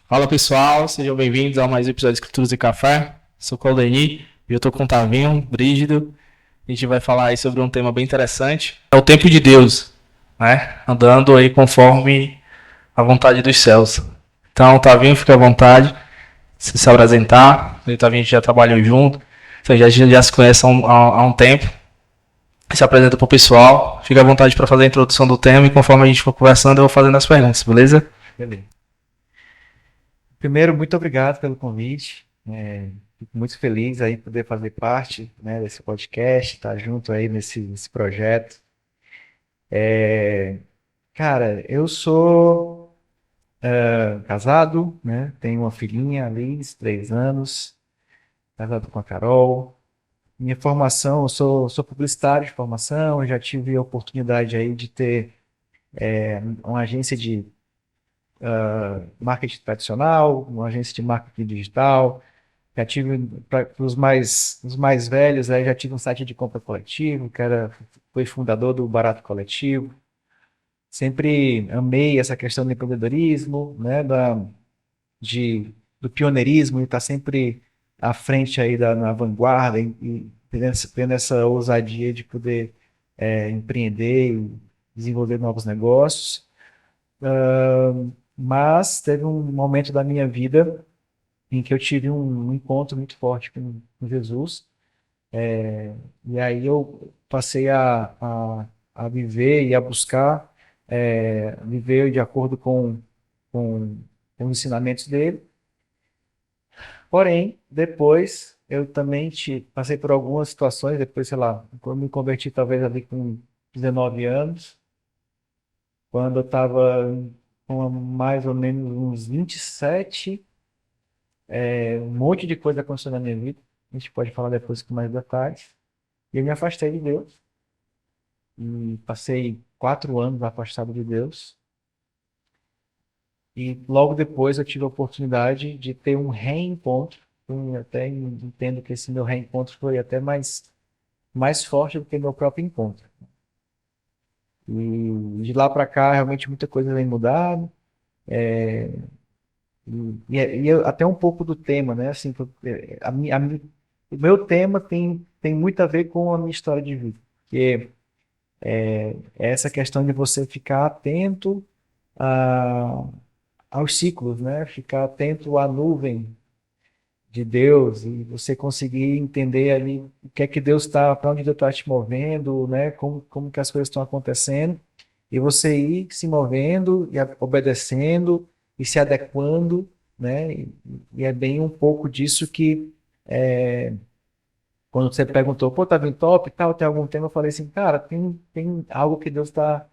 Fala pessoal, sejam bem-vindos a mais um episódio de Escrituras e Café. Sou o Claudeni e eu tô com o Tavinho, Brígido. A gente vai falar aí sobre um tema bem interessante. É o tempo de Deus, né? Andando aí conforme a vontade dos céus. Então, Tavinho, fica à vontade se apresentar. Eu e o Tavinho a gente já trabalhou junto, então já se conhece há um tempo. Se apresenta pro pessoal, fica à vontade para fazer a introdução do tema e conforme a gente for conversando eu vou fazendo as perguntas, beleza? Beleza. Primeiro, muito obrigado pelo convite. Fico muito feliz aí em poder fazer parte, né, desse podcast, estar junto aí nesse projeto. É, Cara, eu sou casado, né? Tenho uma filhinha, Alice, 3 anos, casado com a Carol. Minha formação, eu sou publicitário de formação, eu já tive a oportunidade aí de ter uma agência de marketing tradicional, uma agência de marketing digital. Já tive, para os mais velhos, já tive um site de compra coletivo, foi fundador do Barato Coletivo. Sempre amei essa questão do empreendedorismo, né, do pioneirismo, e estar sempre à frente aí na vanguarda e tendo essa ousadia de poder empreender e desenvolver novos negócios. Mas teve um momento da minha vida em que eu tive um encontro muito forte com Jesus. E aí eu passei a viver e a buscar viver de acordo com, com os ensinamentos dele. Porém, depois eu também passei por algumas situações, depois, sei lá, eu me converti talvez ali com 19 anos, quando eu estava com mais ou menos uns 27, um monte de coisa aconteceu na minha vida. A gente pode falar depois com mais detalhes. E eu me afastei de Deus. E passei 4 anos afastado de Deus. E logo depois eu tive a oportunidade de ter um reencontro. Eu até entendo que esse meu reencontro foi até mais forte do que meu próprio encontro. E de lá para cá, realmente muita coisa vem mudando. Até um pouco do tema, né? Assim, o meu tema tem muito a ver com a minha história de vida. Porque é essa questão de você ficar atento a, aos ciclos, né? Ficar atento à nuvem de Deus e você conseguir entender ali o que é que Deus está, para onde Deus está te movendo, né? Como que as coisas estão acontecendo e você ir se movendo e obedecendo e se adequando, né? E é bem um pouco disso que quando você perguntou, pô, tá vindo top e tal, tem algum tema? Eu falei assim, cara, tem algo que Deus tá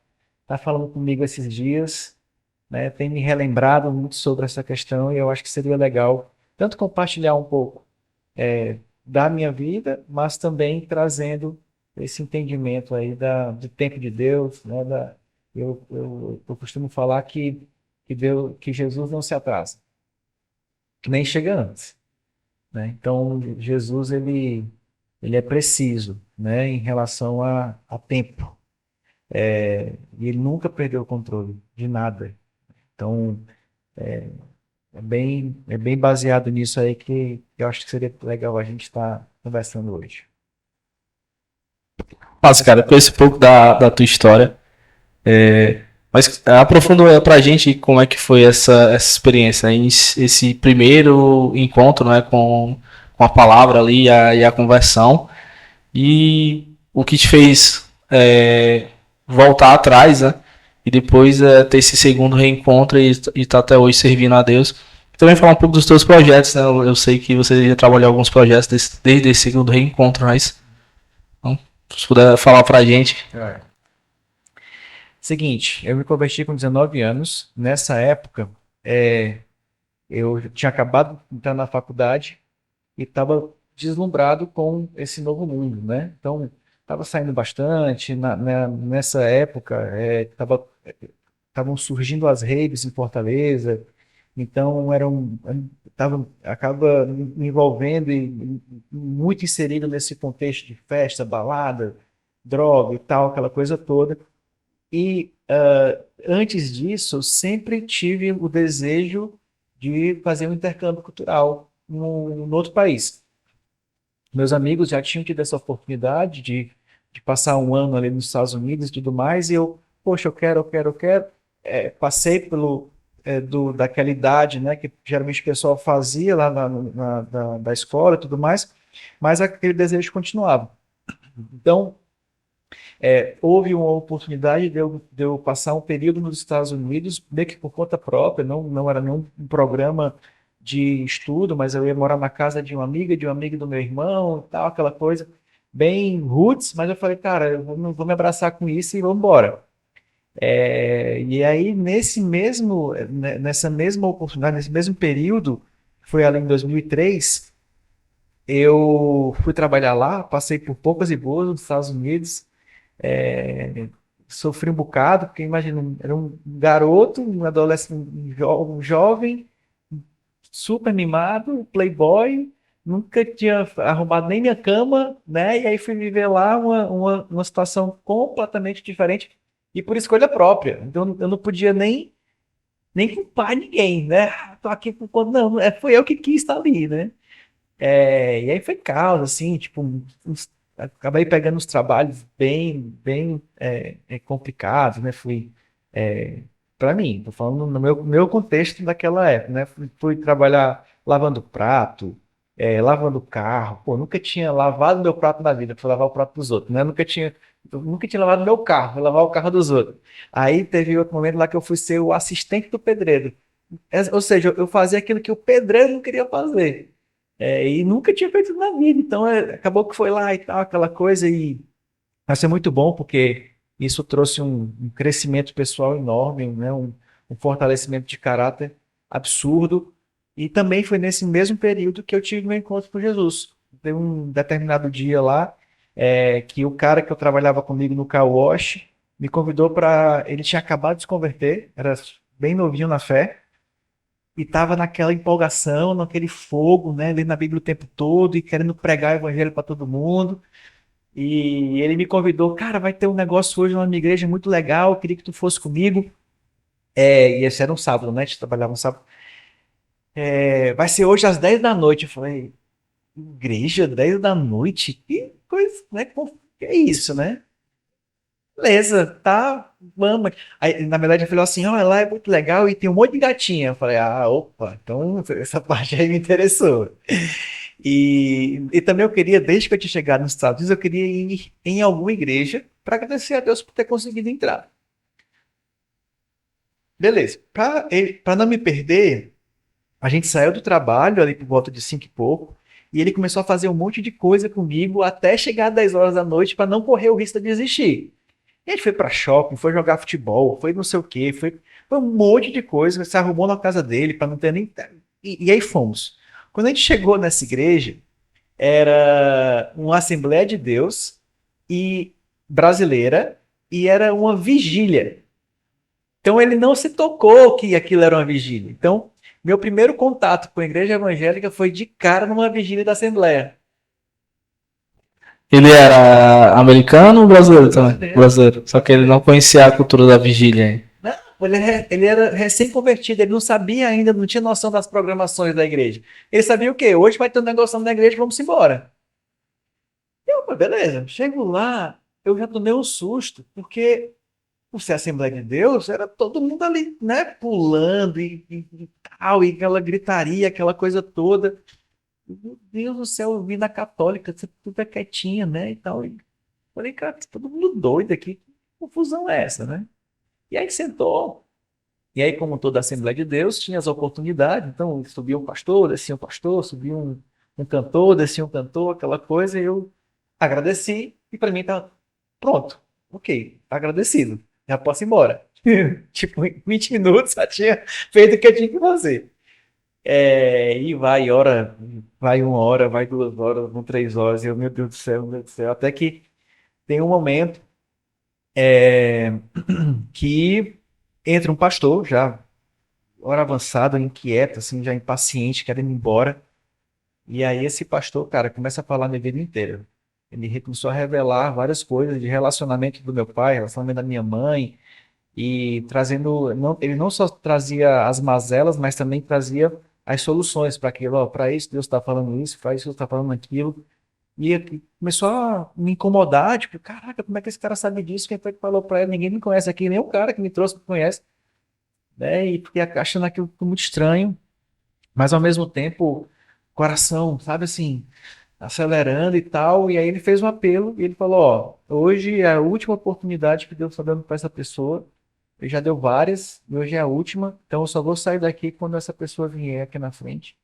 falando comigo esses dias, né? Tem me relembrado muito sobre essa questão e eu acho que seria legal tanto compartilhar um pouco da minha vida, mas também trazendo esse entendimento aí do tempo de Deus, né? Eu costumo falar que Jesus não se atrasa, nem chega antes, né? Então, Jesus, ele é preciso, né? Em relação a tempo. E ele nunca perdeu o controle de nada. Então, é bem baseado nisso aí que eu acho que seria legal a gente estar conversando hoje. Mas, cara, eu conheço um pouco da tua história. Mas aprofunda pra gente como é que foi essa experiência, né? Esse primeiro encontro, né, com a palavra ali e a conversão. E o que te fez voltar atrás, né? E depois ter esse segundo reencontro e tá até hoje servindo a Deus. E também falar um pouco dos teus projetos, né? Eu sei que você já trabalhou em alguns projetos desde esse segundo reencontro, mas então, se puder falar pra gente. Seguinte, eu me converti com 19 anos. Nessa época, é, eu tinha acabado de entrar na faculdade e estava deslumbrado com esse novo mundo, né? Então, estava saindo bastante. Nessa época, estavam surgindo as raves em Fortaleza. Então, acaba me envolvendo e muito inserido nesse contexto de festa, balada, droga e tal, aquela coisa toda. E antes disso, eu sempre tive o desejo de fazer um intercâmbio cultural no outro país. Meus amigos já tinham tido essa oportunidade de passar um ano ali nos Estados Unidos e tudo mais, e eu, poxa, eu quero. Passei daquela idade, né, que geralmente o pessoal fazia lá da escola e tudo mais, mas aquele desejo continuava. Então, houve uma oportunidade de eu passar um período nos Estados Unidos, meio que por conta própria, não era nenhum um programa de estudo, mas eu ia morar na casa de uma amiga do meu irmão e tal, aquela coisa bem roots, mas eu falei, cara, vou me abraçar com isso e vamos embora. E aí, nessa mesma oportunidade, nesse mesmo período, foi ali em 2003, eu fui trabalhar lá, passei por poucas e boas nos Estados Unidos, é, sofri um bocado, porque imagina, era um garoto, um adolescente, um jovem, super mimado, playboy, nunca tinha arrumado nem minha cama, né? E aí fui viver lá uma situação completamente diferente e por escolha própria. Então eu não podia nem culpar ninguém, né? Ah, tô aqui por conta. Não, foi eu que quis estar ali, né? E aí foi caos, assim, tipo, acabei pegando uns trabalhos bem complicados, né? Para mim, tô falando no meu contexto daquela época, né? Fui trabalhar lavando prato, lavando carro. Pô, nunca tinha lavado meu prato na vida, fui lavar o prato dos outros, né? Eu nunca tinha lavado meu carro, fui lavar o carro dos outros. Aí teve outro momento lá que eu fui ser o assistente do pedreiro. Ou seja, eu fazia aquilo que o pedreiro não queria fazer. E nunca tinha feito na vida, então acabou que foi lá e tal, aquela coisa, e vai ser muito bom porque isso trouxe um crescimento pessoal enorme, né? Um fortalecimento de caráter absurdo, e também foi nesse mesmo período que eu tive meu encontro com Jesus. Teve um determinado dia lá, que o cara que eu trabalhava comigo no car wash me convidou para. Ele tinha acabado de se converter, era bem novinho na fé, e estava naquela empolgação, naquele fogo, né, lendo a Bíblia o tempo todo e querendo pregar o evangelho para todo mundo. E ele me convidou, cara, vai ter um negócio hoje na minha igreja muito legal, eu queria que tu fosse comigo. E esse era um sábado, né? A gente trabalhava um sábado. Vai ser hoje às 10 da noite. Eu falei, igreja, 10 da noite? Que coisa, né? Que é isso, né? Beleza, tá, vamos. Aí, na verdade, ele falou assim: olha, lá é muito legal e tem um monte de gatinha. Eu falei: ah, opa, então essa parte aí me interessou. E também eu queria, desde que eu tinha chegado nos Estados Unidos, eu queria ir em alguma igreja para agradecer a Deus por ter conseguido entrar. Beleza, para não me perder, a gente saiu do trabalho ali por volta de 5 e pouco. E ele começou a fazer um monte de coisa comigo até chegar às 10 horas da noite para não correr o risco de desistir. E a gente foi pra shopping, foi jogar futebol, foi não sei o quê, foi um monte de coisa. Se arrumou na casa dele para não ter nem. E aí fomos. Quando a gente chegou nessa igreja, era uma Assembleia de Deus e brasileira, e era uma vigília. Então ele não se tocou que aquilo era uma vigília. Então, meu primeiro contato com a igreja evangélica foi de cara numa vigília da Assembleia. Ele era americano ou brasileiro também? Brasileiro. Brasileiro. Só que ele não conhecia a cultura da vigília. Hein? Não, ele era recém-convertido, ele não sabia ainda, não tinha noção das programações da igreja. Ele sabia o quê? Hoje vai ter um negócio na igreja, vamos embora. Pô, beleza, chego lá, eu já tomei um susto, porque por ser Assembleia de Deus, era todo mundo ali, né, pulando e tal, e aquela gritaria, aquela coisa toda. Meu Deus do céu, eu vim na católica, você tudo é quietinha, né, e tal. E falei, cara, tá todo mundo doido aqui, que confusão é essa, né? E aí sentou. E aí, como toda Assembleia de Deus, tinha as oportunidades. Então, subia um pastor, descia um pastor, subia um cantor, descia um cantor, aquela coisa. E eu agradeci. E para mim tá pronto. Ok, agradecido. Já posso ir embora. Tipo, em 20 minutos já tinha feito o que eu tinha que fazer. E vai 1 hora, vai 2 horas, vão 3 horas. E eu, meu Deus do céu, meu Deus do céu. Até que tem um momento que entra um pastor, já hora avançada, inquieto, assim, já impaciente, querendo ir embora. E aí esse pastor, cara, começa a falar minha vida inteira. Ele começou a revelar várias coisas de relacionamento do meu pai, relacionamento da minha mãe, e trazendo, ele não só trazia as mazelas, mas também trazia as soluções para aquilo, ó, para isso Deus está falando isso, para isso Deus está falando aquilo. E começou a me incomodar, tipo, caraca, como é que esse cara sabe disso? Quem foi que falou para ele? Ninguém me conhece aqui, nem o cara que me trouxe me conhece, né? E fiquei achando aquilo muito estranho, mas ao mesmo tempo, coração, sabe assim, acelerando e tal. E aí ele fez um apelo e ele falou: ó, hoje é a última oportunidade que Deus está dando para essa pessoa. Ele já deu várias, e hoje é a última, então eu só vou sair daqui quando essa pessoa vier aqui na frente.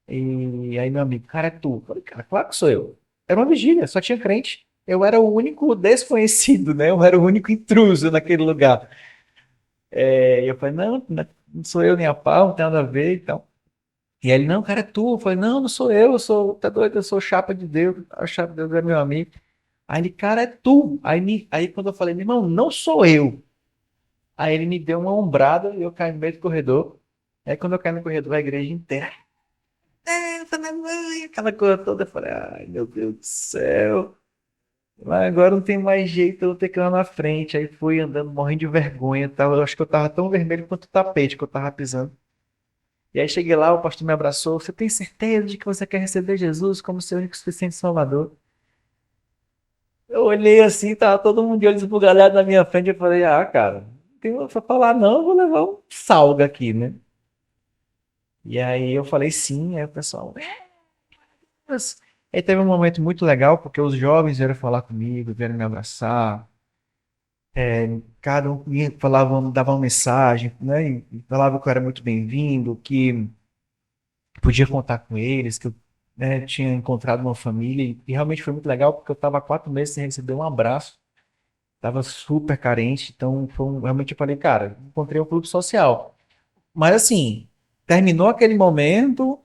E aí, meu amigo, cara, é tu. Eu falei, cara, claro que sou eu. Era uma vigília, só tinha crente. Eu era o único desconhecido, né? Eu era o único intruso naquele lugar. E eu falei, não, não sou eu nem a pau, não tem nada a ver e tal. E aí ele, não, cara, é tu. Eu falei, não, não sou eu sou, tá doido, eu sou chapa de Deus. A chapa de Deus é meu amigo. Aí ele, cara, é tu. Aí quando eu falei, meu irmão, não sou eu. Aí ele me deu uma ombrada e eu caí no meio do corredor. Aí quando eu caí no corredor, a igreja inteira, tá na mãe, aquela coisa toda. Eu falei, ai, meu Deus do céu. Mas agora não tem mais jeito, eu vou ter que ir lá na frente. Aí fui andando, morrendo de vergonha. Tava, eu acho que eu tava tão vermelho quanto o tapete que eu tava pisando. E aí cheguei lá, o pastor me abraçou. Você tem certeza de que você quer receber Jesus como seu único e suficiente Salvador? Eu olhei assim, tava todo mundo de olhos esbugalhados na minha frente. Eu falei, ah, cara, não tem pra falar não, eu vou levar um salga aqui, né? E aí eu falei sim, aí o pessoal, mas... Aí teve um momento muito legal, porque os jovens vieram falar comigo, vieram me abraçar. Cada um falava, dava uma mensagem, né? E falava que eu era muito bem-vindo, que podia contar com eles, que eu, né, tinha encontrado uma família. E realmente foi muito legal, porque eu estava há 4 meses sem receber um abraço. Tava super carente, então realmente eu falei, cara, encontrei um clube social. Mas assim, terminou aquele momento,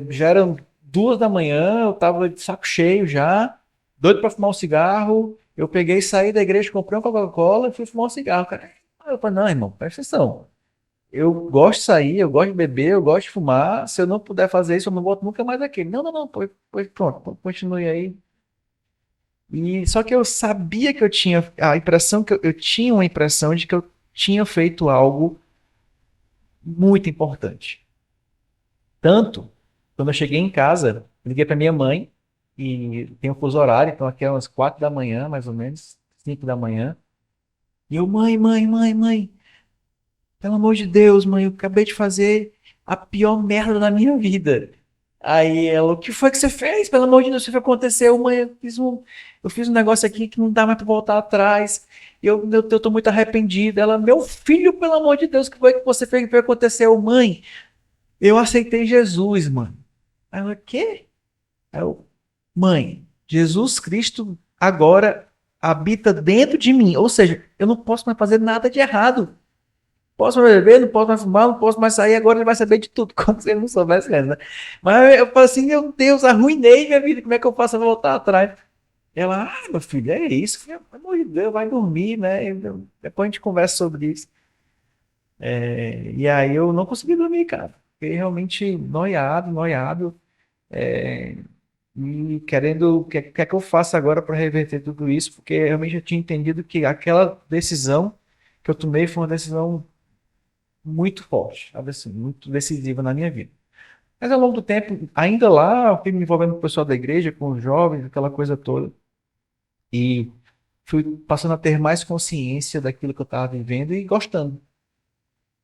já eram 2 da manhã, eu tava de saco cheio já, doido para fumar um cigarro. Eu peguei, saí da igreja, comprei uma Coca-Cola e fui fumar um cigarro, cara. Aí eu falei, não, irmão, presta atenção. Eu gosto de sair, eu gosto de beber, eu gosto de fumar. Se eu não puder fazer isso, eu não volto nunca mais aqui. Não, não, não, pois pronto, continue aí. E só que eu sabia que eu tinha a impressão que eu tinha uma impressão de que eu tinha feito algo muito importante. Tanto, quando eu cheguei em casa, liguei para minha mãe, e tem um fuso horário, então aqui é umas 4 da manhã, mais ou menos, 5 da manhã. E eu, mãe, pelo amor de Deus, mãe, eu acabei de fazer a pior merda da minha vida. Aí ela, o que foi que você fez? Pelo amor de Deus, o que aconteceu, mãe? Eu fiz um negócio aqui que não dá mais para voltar atrás. Eu tô muito arrependida. Ela, meu filho, pelo amor de Deus, o que foi que você fez? O que aconteceu, mãe? Eu aceitei Jesus, mano. Aí ela, quê? Aí eu, mãe, Jesus Cristo agora habita dentro de mim. Ou seja, eu não posso mais fazer nada de errado. Posso mais beber, não posso mais fumar, não posso mais sair, agora ele vai saber de tudo, como se ele não soubesse antes, né? Mas eu falo assim, meu Deus, arruinei minha vida, como é que eu faço voltar atrás? Ela, meu filho, é isso, filho, pelo amor de Deus, vai dormir, né? Depois a gente conversa sobre isso. E aí eu não consegui dormir, cara. Fiquei realmente noiado, noiado, e querendo, o que é que eu faço agora para reverter tudo isso? Porque realmente eu tinha entendido que aquela decisão que eu tomei foi uma decisão muito forte, sabe assim, muito decisiva na minha vida. Mas ao longo do tempo, ainda lá, eu fui me envolvendo com o pessoal da igreja, com os jovens, aquela coisa toda, e fui passando a ter mais consciência daquilo que eu estava vivendo e gostando,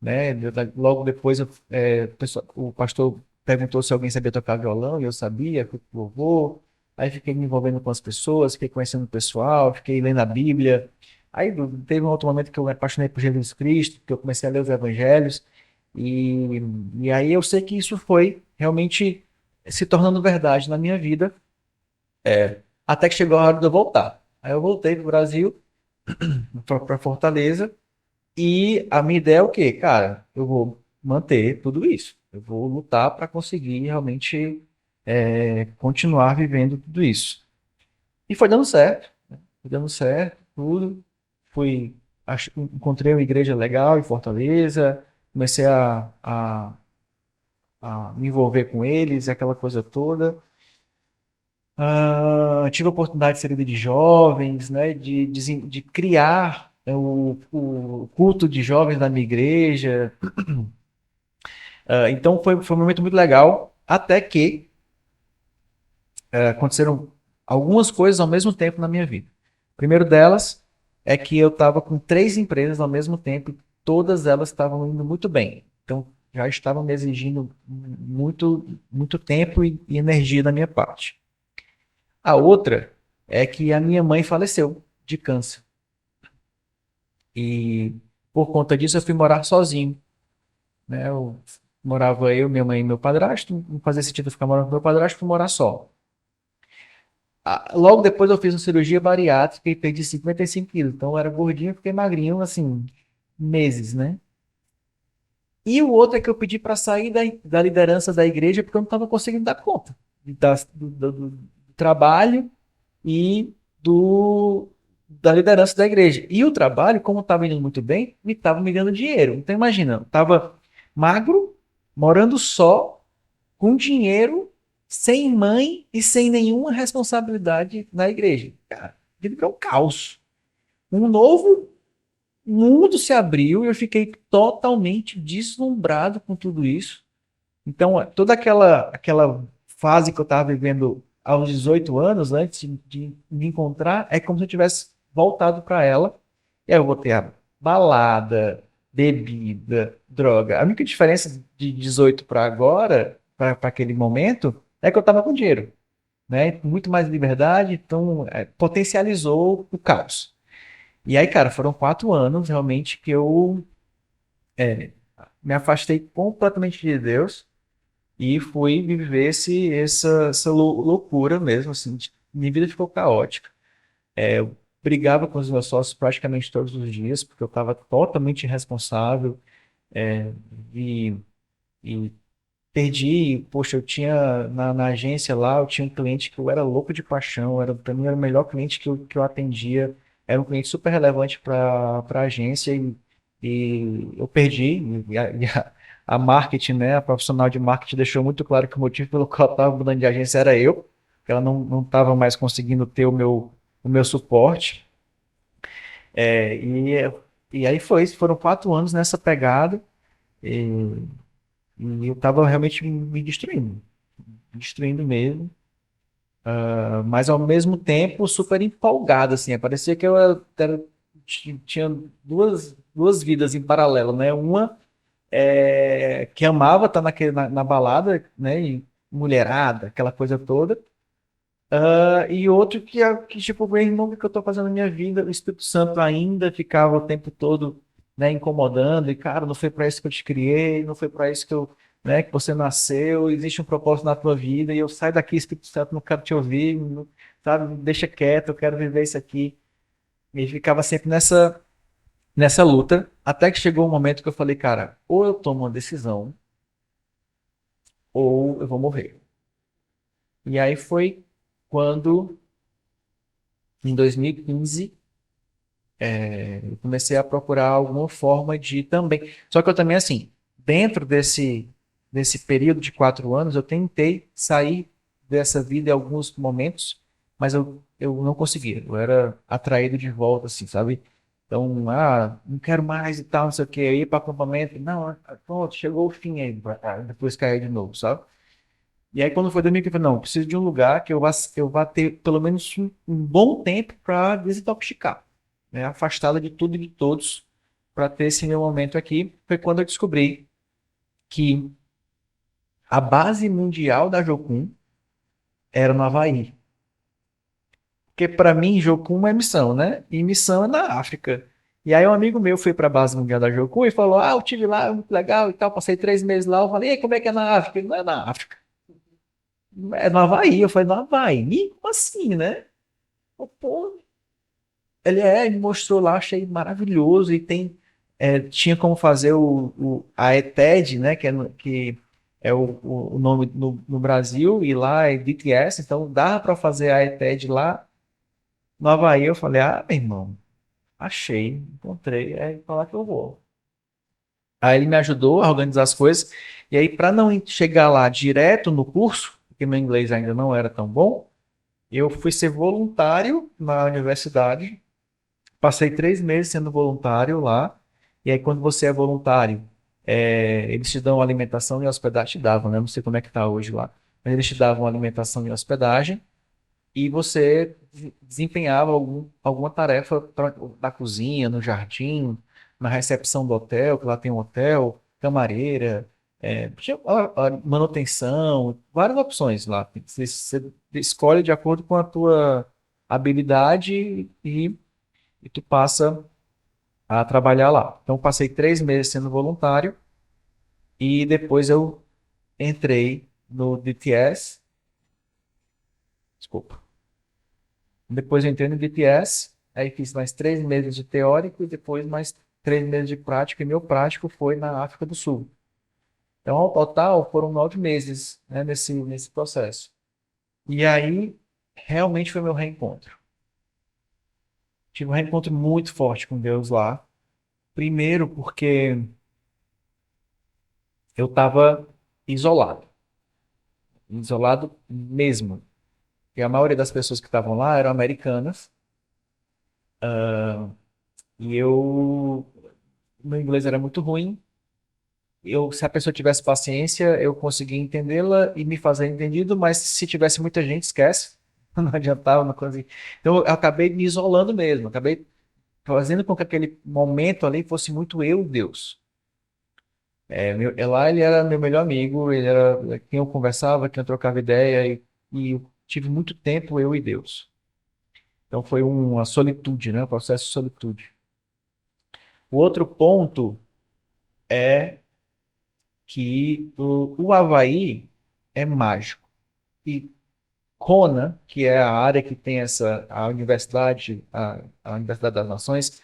né? Logo depois, o pastor perguntou se alguém sabia tocar violão, e eu sabia, fui pro louvor, aí fiquei me envolvendo com as pessoas, fiquei conhecendo o pessoal, fiquei lendo a Bíblia. Aí teve um outro momento que eu me apaixonei por Jesus Cristo, que eu comecei a ler os evangelhos, e, e aí eu sei que isso foi realmente se tornando verdade na minha vida, até que chegou a hora de eu voltar. Aí eu voltei para o Brasil, para Fortaleza, e a minha ideia é o quê? Cara, eu vou manter tudo isso. Eu vou lutar para conseguir realmente continuar vivendo tudo isso. E foi dando certo, né? Foi dando certo, tudo. Fui, encontrei uma igreja legal em Fortaleza, comecei a me envolver com eles, aquela coisa toda. Tive a oportunidade de ser líder de jovens, né, de criar. o culto de jovens da minha igreja. Então foi um momento muito legal, até que aconteceram algumas coisas ao mesmo tempo na minha vida. O primeiro delas é que eu estava com 3 empresas ao mesmo tempo e todas elas estavam indo muito bem. Então já estavam me exigindo muito, muito tempo e energia da minha parte. A outra é que a minha mãe faleceu de câncer. E por conta disso eu fui morar sozinho, né? Morava eu, minha mãe e meu padrasto. Não fazia sentido eu ficar morando com meu padrasto, fui morar só. Logo depois eu fiz uma cirurgia bariátrica e perdi 55 quilos. Então eu era gordinho, fiquei magrinho, assim, meses, né? E o outro é que eu pedi para sair da liderança da igreja porque eu não estava conseguindo dar conta do trabalho e do, da liderança da igreja. E o trabalho, como estava indo muito bem, me estava me dando dinheiro. Então imagina, eu estava magro, morando só, com dinheiro, sem mãe e sem nenhuma responsabilidade na igreja. Cara, é um caos. Um novo mundo se abriu e eu fiquei totalmente deslumbrado com tudo isso. Então, toda aquela fase que eu estava vivendo aos 18 anos, antes de me encontrar, é como se eu tivesse voltado para ela. E aí eu voltei a balada, bebida, droga. A única diferença de 18 para agora, para aquele momento, é que eu estava com dinheiro, né? Muito mais liberdade, então potencializou o caos. E aí, cara, foram 4 anos realmente que eu me afastei completamente de Deus e fui viver essa loucura mesmo, assim. Minha vida ficou caótica. Eu brigava com os meus sócios praticamente todos os dias, porque eu estava totalmente irresponsável, é, e, e perdi, poxa, eu tinha na agência lá, eu tinha um cliente que eu era louco de paixão, para mim era o melhor cliente que eu atendia, era um cliente super relevante para a agência e eu perdi, a marketing, né, a profissional de marketing deixou muito claro que o motivo pelo qual eu estava mudando de agência era eu, que ela não estava mais conseguindo ter o meu suporte, é, e, e aí foram 4 anos nessa pegada, e, e eu estava realmente me destruindo mesmo, mas ao mesmo tempo super empolgado, assim, parecia que eu tinha duas vidas em paralelo, né? Uma que amava estar na balada, né? E mulherada, aquela coisa toda. E outro que tipo, meu irmão, o que eu estou fazendo na minha vida? O Espírito Santo ainda ficava o tempo todo, né, incomodando, e cara, não foi para isso que eu te criei, não foi para isso que você nasceu, existe um propósito na tua vida, e eu saio daqui, Espírito Santo, não quero te ouvir, sabe, me deixa quieto, eu quero viver isso aqui. E ficava sempre nessa luta, até que chegou um momento que eu falei, cara, ou eu tomo uma decisão, ou eu vou morrer. E aí foi quando, em 2015, eu comecei a procurar alguma forma de também. Só que eu também, assim, dentro desse período de 4 anos, eu tentei sair dessa vida em alguns momentos, mas eu não conseguia. Eu era atraído de volta, assim, sabe? Então, não quero mais e tal, não sei o que. Eu ia para acampamento, não, pronto, chegou o fim aí, depois cair de novo, sabe? E aí, quando foi 2015, eu falei, não, eu preciso de um lugar que eu vá ter pelo menos um bom tempo para desintoxicar, né? Afastada de tudo e de todos, para ter esse meu momento aqui. Foi quando eu descobri que a base mundial da Jocum era no Havaí. Porque para mim, Jocum é missão, né? E missão é na África. E aí um amigo meu foi para a base mundial da Jocum e falou, eu tive lá, é muito legal e tal, passei 3 meses lá. Eu falei, e como é que é na África? Ele, não é na África. É no Havaí. Eu falei, no Havaí? Como assim, né? Pô, ele me mostrou lá, achei maravilhoso e tinha como fazer a ETED, né, que é o nome no Brasil e lá é DTS, então dá para fazer a ETED lá no Havaí. Eu falei, meu irmão, achei, encontrei, é para lá que eu vou. Aí ele me ajudou a organizar as coisas e aí para não chegar lá direto no curso, porque meu inglês ainda não era tão bom, eu fui ser voluntário na universidade Passei 3 meses sendo voluntário lá. E aí, quando você é voluntário, eles te dão alimentação e hospedagem. Te davam, né? Não sei como é que tá hoje lá. Mas eles te davam alimentação e hospedagem. E você desempenhava alguma tarefa na cozinha, no jardim, na recepção do hotel, que lá tem um hotel, camareira, tinha manutenção, várias opções lá. Você escolhe de acordo com a tua habilidade e tu passa a trabalhar lá. Então, passei 3 meses sendo voluntário e depois eu entrei no DTS. Desculpa. Depois eu entrei no DTS, aí fiz mais 3 meses de teórico e depois mais 3 meses de prático, e meu prático foi na África do Sul. Então, ao total, foram 9 meses, né, nesse processo. E aí, realmente foi meu reencontro. Tive um reencontro muito forte com Deus lá. Primeiro, porque eu estava isolado. Isolado mesmo. E a maioria das pessoas que estavam lá eram americanas. E meu inglês era muito ruim. Se a pessoa tivesse paciência, eu conseguia entendê-la e me fazer entendido, mas se tivesse muita gente, esquece. Não adiantava, não conseguia. Então, eu acabei me isolando mesmo. Acabei fazendo com que aquele momento ali fosse muito eu e Deus. Lá ele era meu melhor amigo, ele era quem eu conversava, quem eu trocava ideia, e eu tive muito tempo eu e Deus. Então foi uma solitude, né? Um processo de solitude. O outro ponto é que o Havaí é mágico. E Kona, que é a área que tem a universidade, a Universidade das Nações,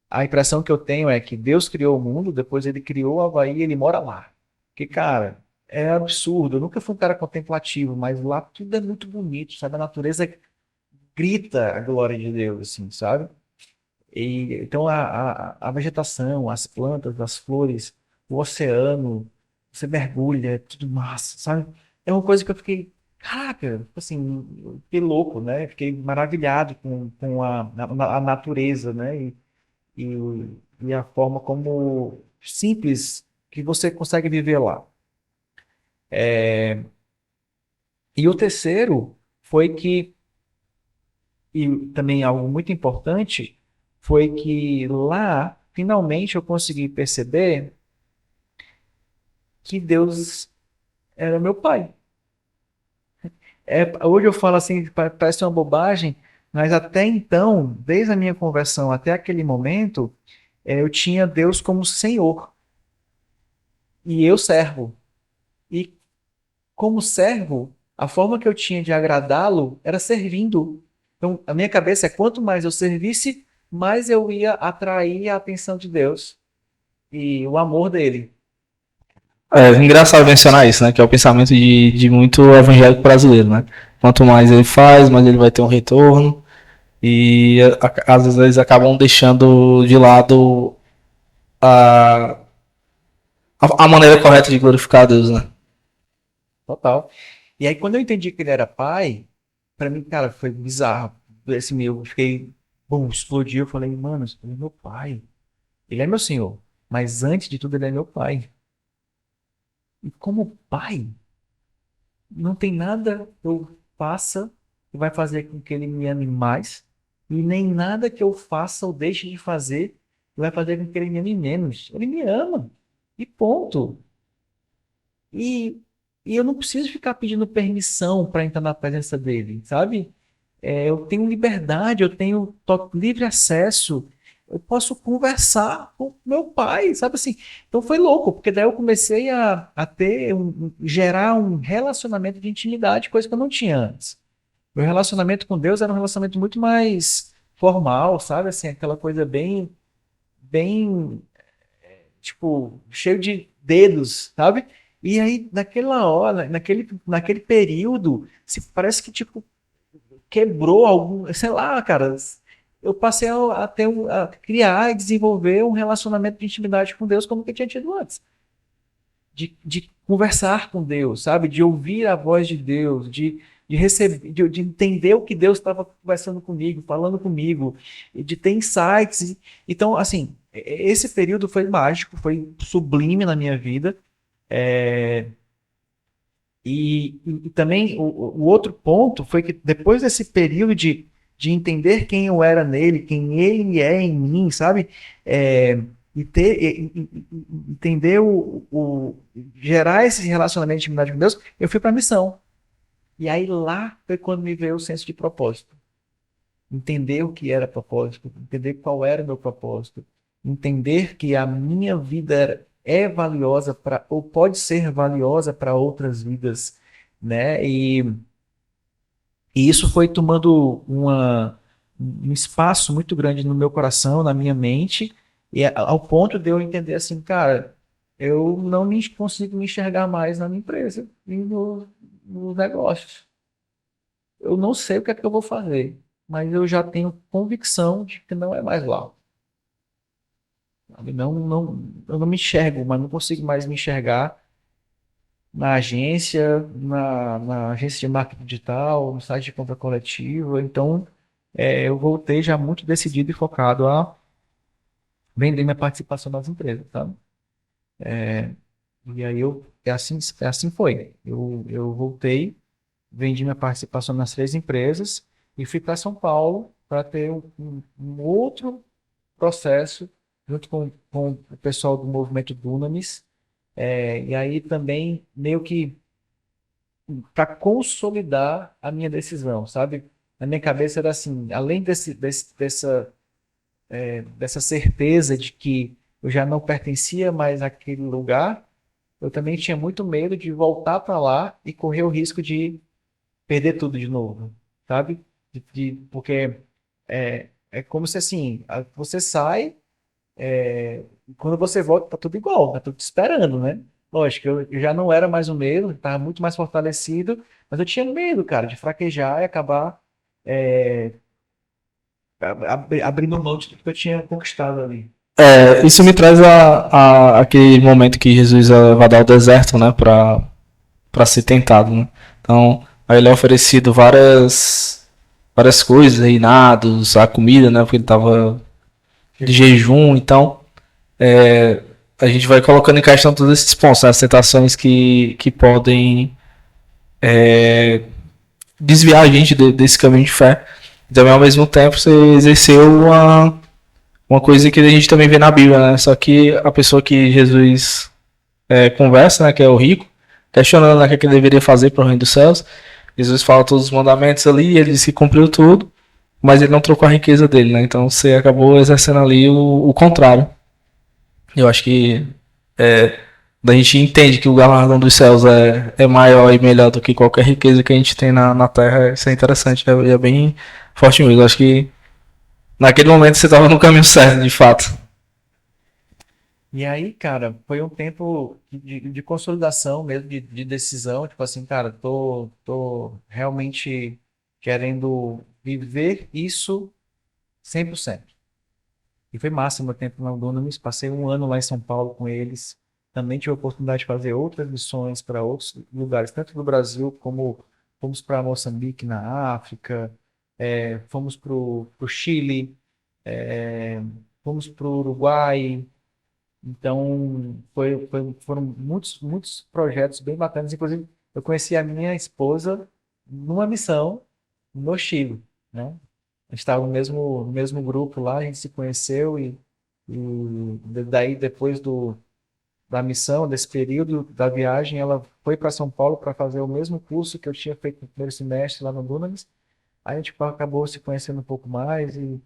a impressão que eu tenho é que Deus criou o mundo, depois ele criou o Havaí e ele mora lá. Que, cara, é absurdo. Eu nunca fui um cara contemplativo, mas lá tudo é muito bonito, sabe? A natureza grita a glória de Deus, assim, sabe? Então a vegetação, as plantas, as flores, o oceano, você mergulha, é tudo massa, sabe? É uma coisa que eu fiquei, caraca, assim, eu fiquei louco, né? Fiquei maravilhado com a natureza, né? E, e a forma como simples que você consegue viver lá. E o terceiro foi que, e também algo muito importante, foi que lá, finalmente, eu consegui perceber que Deus era meu pai. Hoje eu falo assim, parece uma bobagem, mas até então, desde a minha conversão até aquele momento, eu tinha Deus como Senhor e eu servo. E como servo, a forma que eu tinha de agradá-lo era servindo. Então, a minha cabeça é quanto mais eu servisse, mais eu ia atrair a atenção de Deus e o amor dele. É engraçado mencionar isso, né? Que é o pensamento de muito evangélico brasileiro, né? Quanto mais ele faz, mais ele vai ter um retorno. E às vezes eles acabam deixando de lado a, a maneira correta de glorificar a Deus, né? Total. E aí, quando eu entendi que ele era pai, pra mim, cara, foi bizarro. Esse meu, eu fiquei, bom, explodiu. Eu falei, mano, ele é meu pai. Ele é meu senhor. Mas antes de tudo, ele é meu pai. E como pai, não tem nada que eu faça que vai fazer com que ele me ame mais. E nem nada que eu faça ou deixe de fazer que vai fazer com que ele me ame menos. Ele me ama. E ponto. E, e eu não preciso ficar pedindo permissão para entrar na presença dele, sabe? Eu tenho liberdade, eu tenho livre acesso, eu posso conversar com meu pai, sabe assim? Então foi louco, porque daí eu comecei a ter, gerar um relacionamento de intimidade, coisa que eu não tinha antes. Meu relacionamento com Deus era um relacionamento muito mais formal, sabe? Assim, aquela coisa bem, tipo, cheio de dedos, sabe? E aí, naquela hora, naquele período, se parece que, tipo, quebrou algum, sei lá, cara. Eu passei a criar e desenvolver um relacionamento de intimidade com Deus como que eu tinha tido antes. De conversar com Deus, sabe? De ouvir a voz de Deus, de de receber, de entender o que Deus estava conversando comigo, falando comigo, e de ter insights. Então, assim, esse período foi mágico, foi sublime na minha vida. E também o outro ponto foi que depois desse período de entender quem eu era nele, quem ele é em mim, sabe? Entender gerar esse relacionamento de intimidade com Deus, eu fui para a missão. E aí lá foi quando me veio o senso de propósito. Entender o que era propósito, entender qual era o meu propósito, entender que a minha vida é valiosa para, ou pode ser valiosa para outras vidas, né? E isso foi tomando um espaço muito grande no meu coração, na minha mente, e ao ponto de eu entender assim, cara, eu não consigo me enxergar mais na minha empresa e nos negócios. Eu não sei o que é que eu vou fazer, mas eu já tenho convicção de que não é mais lá. Sabe? Eu não me enxergo, mas não consigo mais me enxergar na agência, na agência de marketing digital, no site de compra coletiva. Então, eu voltei já muito decidido e focado a vender minha participação nas empresas, sabe? E aí assim foi. Eu voltei, vendi minha participação nas 3 empresas e fui para São Paulo para ter um outro processo junto com o pessoal do movimento Dunamis. E aí também meio que para consolidar a minha decisão, sabe? Na minha cabeça era assim, além dessa certeza de que eu já não pertencia mais àquele lugar, eu também tinha muito medo de voltar para lá e correr o risco de perder tudo de novo, sabe? Porque é como se assim, você sai, e quando você volta, tá tudo igual, tá tudo te esperando, né? Lógico, eu já não era mais o mesmo, estava muito mais fortalecido, mas eu tinha medo, cara, de fraquejar e acabar é, abrindo mão de tudo que eu tinha conquistado ali. Isso me traz aquele momento que Jesus vai dar ao deserto, né, para ser tentado, né? Então, aí ele é oferecido várias coisas, reinados, a comida, né, porque ele estava de jejum, então a gente vai colocando em questão todos esses pontos, né, as tentações que podem desviar a gente desse caminho de fé. E também, ao mesmo tempo, você exerceu uma coisa que a gente também vê na Bíblia, né? Só que a pessoa que Jesus conversa, né, que é o rico, questionando, né, o que ele deveria fazer para o reino dos céus. Jesus fala todos os mandamentos ali, ele disse que cumpriu tudo, mas ele não trocou a riqueza dele, né? Então você acabou exercendo ali o contrário. Eu acho que a gente entende que o galardão dos céus é maior e melhor do que qualquer riqueza que a gente tem na terra. Isso é interessante, é bem forte mesmo. Eu acho que naquele momento você estava no caminho certo, de fato. E aí, cara, foi um tempo de consolidação mesmo, de decisão, tipo assim, cara, tô realmente querendo viver isso 100%. E foi massa meu tempo na Dunamis, passei um ano lá em São Paulo com eles, também tive a oportunidade de fazer outras missões para outros lugares, tanto do Brasil como fomos para Moçambique, na África, fomos para o Chile, fomos para o Uruguai. Então, foram muitos projetos bem bacanas. Inclusive, eu conheci a minha esposa numa missão no Chile, né? A gente estava no mesmo grupo lá, a gente se conheceu e daí, depois da missão, desse período da viagem, ela foi para São Paulo para fazer o mesmo curso que eu tinha feito no primeiro semestre lá no Dunamis. Aí a gente acabou se conhecendo um pouco mais e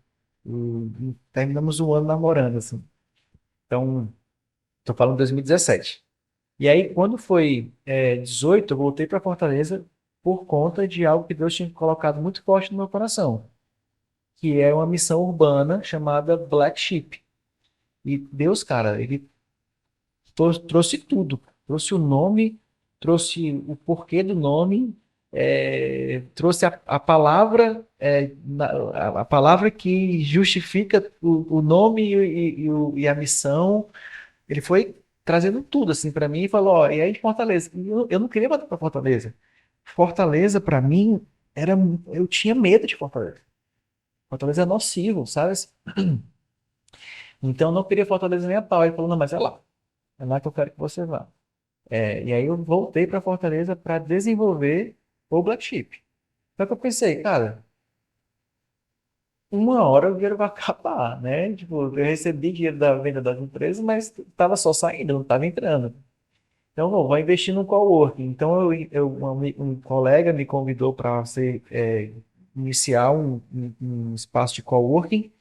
terminamos o ano namorando, assim. Então, tô falando de 2017. E aí, quando foi 18, eu voltei para Fortaleza por conta de algo que Deus tinha colocado muito forte no meu coração, que é uma missão urbana chamada Black Sheep. E Deus, cara, ele trouxe tudo. Trouxe o nome, trouxe o porquê do nome, trouxe a palavra, a palavra que justifica o nome e a missão. Ele foi trazendo tudo assim para mim e falou, ó, e aí de Fortaleza. Eu não queria voltar para Fortaleza. Fortaleza, para mim, eu tinha medo de Fortaleza. Fortaleza é nocivo, sabe? Então eu não queria Fortaleza nem a pau. Ele falou, não, mas é lá que eu quero que você vá. E aí eu voltei para Fortaleza para desenvolver o Black Sheep. Só que eu pensei, cara, uma hora o dinheiro vai acabar, né? Tipo, eu recebi dinheiro da venda das empresas, mas estava só saindo, não estava entrando. Então, não, vou investir no coworking. Então, um colega me convidou para iniciar um espaço de coworking.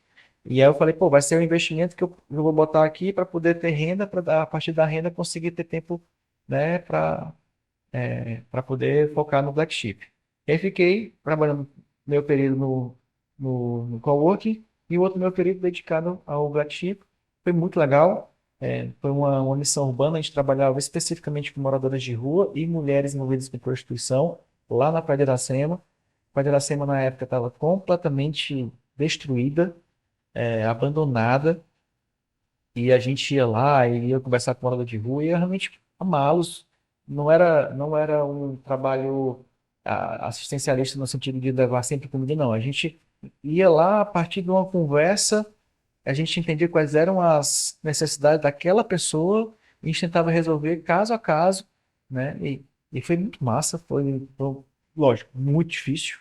E aí eu falei, pô, vai ser um investimento que eu vou botar aqui para poder ter renda, para a partir da renda conseguir ter tempo, né, para poder focar no Black Sheep. E aí fiquei trabalhando meu período no coworking e o outro meu período dedicado ao Black Sheep. Foi muito legal. Foi uma missão urbana. A gente trabalhava especificamente com moradoras de rua e mulheres envolvidas com prostituição lá na Praia de Iracema. A Praia de Iracema, na época, estava completamente destruída, abandonada. E a gente ia lá e ia conversar com morador de rua e ia realmente amá-los. Não era um trabalho assistencialista no sentido de levar sempre comida, não. A gente ia lá a partir de uma conversa, a gente entendia quais eram as necessidades daquela pessoa e a gente tentava resolver caso a caso, né? E foi muito massa, lógico, muito difícil,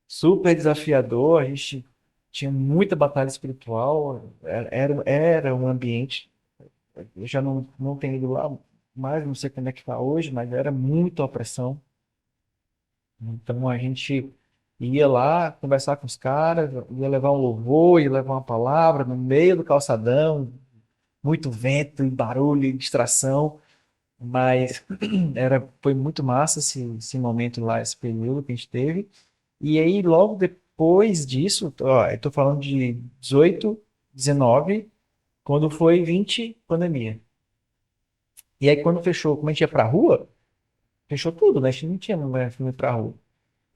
super desafiador. A gente tinha muita batalha espiritual, era um ambiente. Eu já não tenho ido lá mais, não sei como é que está hoje, mas era muita opressão. Então a gente ia lá conversar com os caras, ia levar um louvor, ia levar uma palavra no meio do calçadão, muito vento e barulho e distração, mas foi muito massa esse momento lá, esse período que a gente teve. E aí logo depois disso, ó, eu tô falando de 18, 19, quando foi 20, pandemia. E aí quando fechou, como a gente ia pra rua, fechou tudo, né? A gente não tinha mais filme pra rua.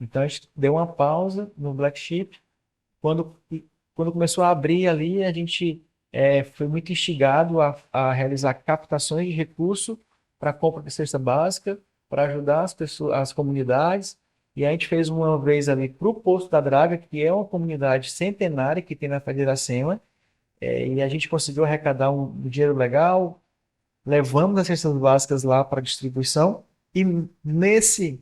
Então a gente deu uma pausa no Black Sheep. Quando começou a abrir ali, a gente foi muito instigado a realizar captações de recursos para compra de cesta básica, para ajudar as pessoas, as comunidades. E a gente fez uma vez ali para o Poço da Draga, que é uma comunidade centenária que tem na Federação, e a gente conseguiu arrecadar um dinheiro legal, levamos as cestas básicas lá para distribuição. E nesse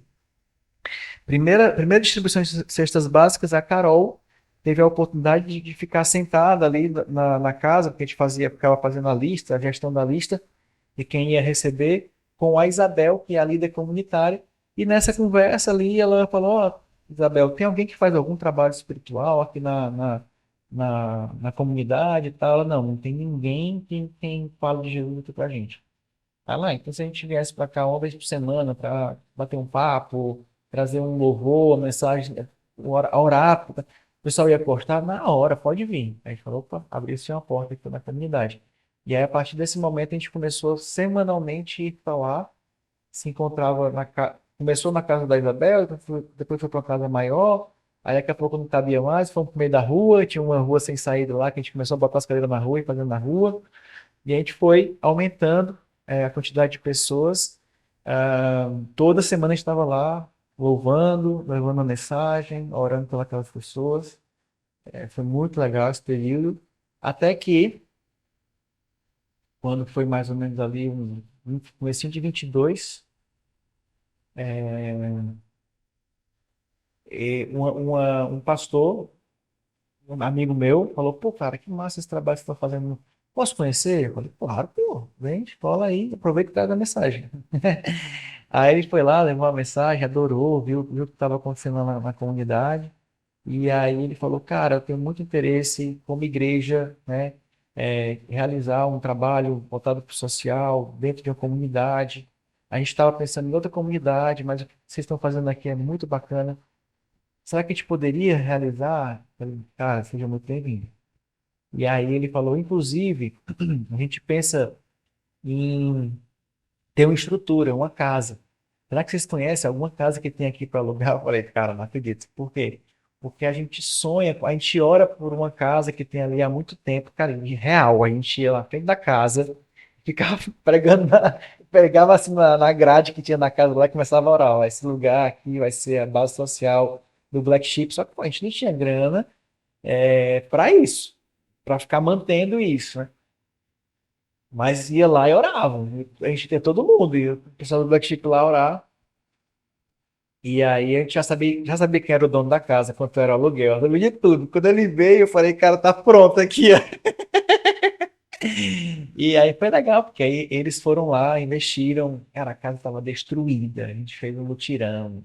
primeira distribuição de cestas básicas, a Carol teve a oportunidade de ficar sentada ali na casa, porque a gente ficava fazendo a lista, a gestão da lista de quem ia receber, com a Isabel, que é a líder comunitária. E nessa conversa ali, ela falou: Ó, Isabel, tem alguém que faz algum trabalho espiritual aqui na comunidade e tal? Ela, não tem ninguém quem fala de Jesus aqui pra gente. Ah lá, então se a gente viesse para cá uma vez por semana para bater um papo, trazer um louvor, uma mensagem, orar, o pessoal ia cortar na hora, pode vir. Aí a gente falou, opa, abriu-se uma porta aqui na comunidade. E aí, a partir desse momento, a gente começou semanalmente a ir para lá, se encontrava começou na casa da Isabel, depois foi para uma casa maior, aí daqui a pouco não cabia mais, fomos pro meio da rua, tinha uma rua sem saída lá, que a gente começou a botar as cadeiras na rua e fazendo na rua. E a gente foi aumentando a quantidade de pessoas. Toda semana a gente estava lá louvando, levando a mensagem, orando pelas pessoas. Foi muito legal esse período. Até que, quando foi mais ou menos ali, comecinho de 22, um pastor, um amigo meu, falou: pô, cara, que massa esse trabalho que você está fazendo. Posso conhecer? Eu falei: claro, pô, vem, cola aí, aproveita e traz a mensagem. Aí ele foi lá, levou a mensagem, adorou, viu o que estava acontecendo na comunidade. E aí ele falou: cara, eu tenho muito interesse como igreja, né, realizar um trabalho voltado para o social, dentro de uma comunidade. A gente estava pensando em outra comunidade, mas o que vocês estão fazendo aqui é muito bacana. Será que a gente poderia realizar? Eu falei: cara, seja muito bem-vindo. E aí ele falou: inclusive, a gente pensa em ter uma estrutura, uma casa. Será que vocês conhecem alguma casa que tem aqui para alugar? Eu falei: cara, não acredito. Por quê? Porque a gente sonha, a gente ora por uma casa que tem ali há muito tempo, cara, em real. A gente ia lá na frente da casa, ficava pregando pegava assim na grade que tinha na casa lá e começava a orar. Ó, esse lugar aqui vai ser a base social do Black Sheep. Só que pô, a gente não tinha grana para isso, para ficar mantendo isso, né? Mas ia lá e orava. A gente tinha todo mundo, e o pessoal do Black Sheep lá orar. E aí a gente já sabia quem era o dono da casa, quanto era o aluguel, eu sabia de tudo. Quando ele veio, eu falei, cara, tá pronto aqui, ó. E aí foi legal, porque aí eles foram lá, investiram. Cara, a casa estava destruída. A gente fez um mutirão.